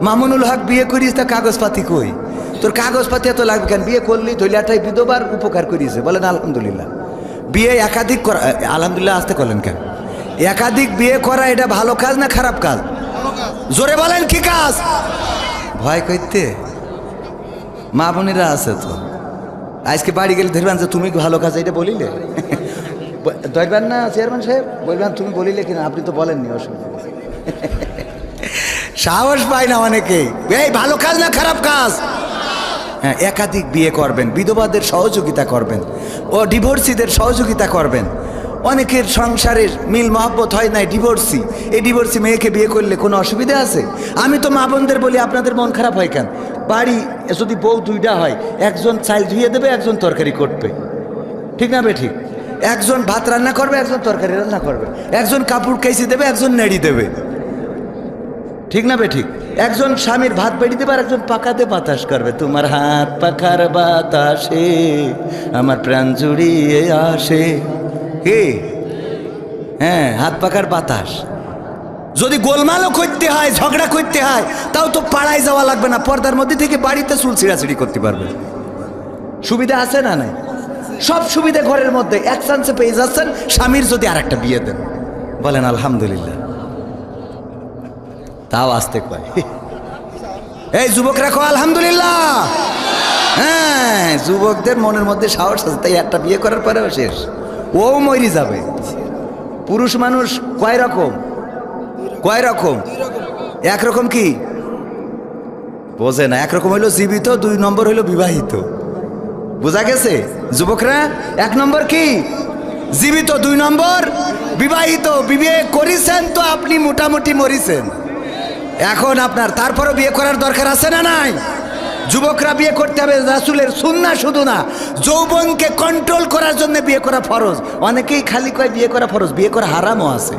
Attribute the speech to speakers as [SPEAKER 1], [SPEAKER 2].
[SPEAKER 1] মামুনুল হক বিয়ে করিস তা কাগজপাতি কই? তোর কাগজপাতি এত লাগবে কেন? বিয়ে করলি ধৈলাটাই বিধবার উপকার করিয়েছে, বলেন আলহামদুলিল্লাহ। বিয়ে একাধিক করা, আলহামদুলিল্লাহ আসতে করলেন কেন? একাধিক বিয়ে করা এটা ভালো কাজ না খারাপ কাজ? জোরে বলেন কি কাজ? ভয় করতে মা বোনেরা আছে তো, আজকে বাড়ি গেলে ধরবেন যে তুমি ভালো কাজ এটা বলিলে ধরবেন না চেয়ারম্যান সাহেব, বলবেন তুমি বলিলে কিনা, আপনি তো বলেননি, অসুবিধা সাহস পায় না অনেকে। এই ভালো কাজ না খারাপ কাজ? হ্যাঁ, একাধিক বিয়ে করবেন, বিধবাদের সহযোগিতা করবেন, ও ডিভোর্সিদের সহযোগিতা করবেন। অনেকের সংসারের মিল মহব্বত হয় নাই, ডিভোর্সি, এই ডিভোর্সি মেয়েকে বিয়ে করলে কোনো অসুবিধা আছে? আমি তো মা বোনদের বলি, আপনাদের মন খারাপ হয় কেন? বাড়ি যদি বউ দুইটা হয়, একজন চাল ধুয়ে দেবে, একজন তরকারি করবে, ঠিক না বে ঠিক? একজন ভাত রান্না করবে, একজন তরকারি রান্না করবে, একজন কাপড় কেচে দেবে, একজন নেড়ি দেবে, ঠিক না বে ঠিক? একজন স্বামীর ভাত বেড়ি দেবে আর একজন পাকাতে বাতাস করবে। তোমার হাত পাখার বাতাসে আমার প্রাণ জুড়িয়ে আসে। কে? হ্যাঁ, হাত পাখার বাতাস। যদি গোলমালও করতে হয়, ঝগড়া করতে হয়, তাও তো পাড়ায় যাওয়া লাগবে না, পর্দার মধ্যে থেকে বাড়িতে চুল ছিঁড়াছিড়ি করতে পারবে। সুবিধা আছে না নাই? সব সুবিধা ঘরের মধ্যে এক চান্সে পেয়ে যাচ্ছেন। স্বামীর যদি আর একটা বিয়ে দেন, বলেন আলহামদুলিল্লাহ। তাও আসতে কয়, এই যুবকরা কো আলহামদুলিল্লাহ। হ্যাঁ, যুবকদের মনের মধ্যে সাহস আছে, তাই একটা বিয়ে করার পরেও শেষ, ও মরি যাবে। পুরুষ মানুষ কয় রকম? কয় রকম? একরকম কি বোঝে না? একরকম হইলো জীবিত, 2 নম্বর হইলো বিবাহিত। বোঝা গেছে যুবকরা? 1 নম্বর কি? জীবিত, 2 নম্বর বিবাহিত। বিয়ে করেছেন তো আপনি মোটামুটি মরিছেন। এখন আপনার তারপরও বিয়ে করার দরকার আছে না নাই? যুবকরা বিয়ে করতে হবে, রাসূলের সুন্নাহ শুধু না, যৌবনকে কন্ট্রোল করার জন্য বিয়ে করা ফরজ। অনেকেই খালি কয় বিয়ে করা ফরজ, বিয়ে করা হারামও আছে।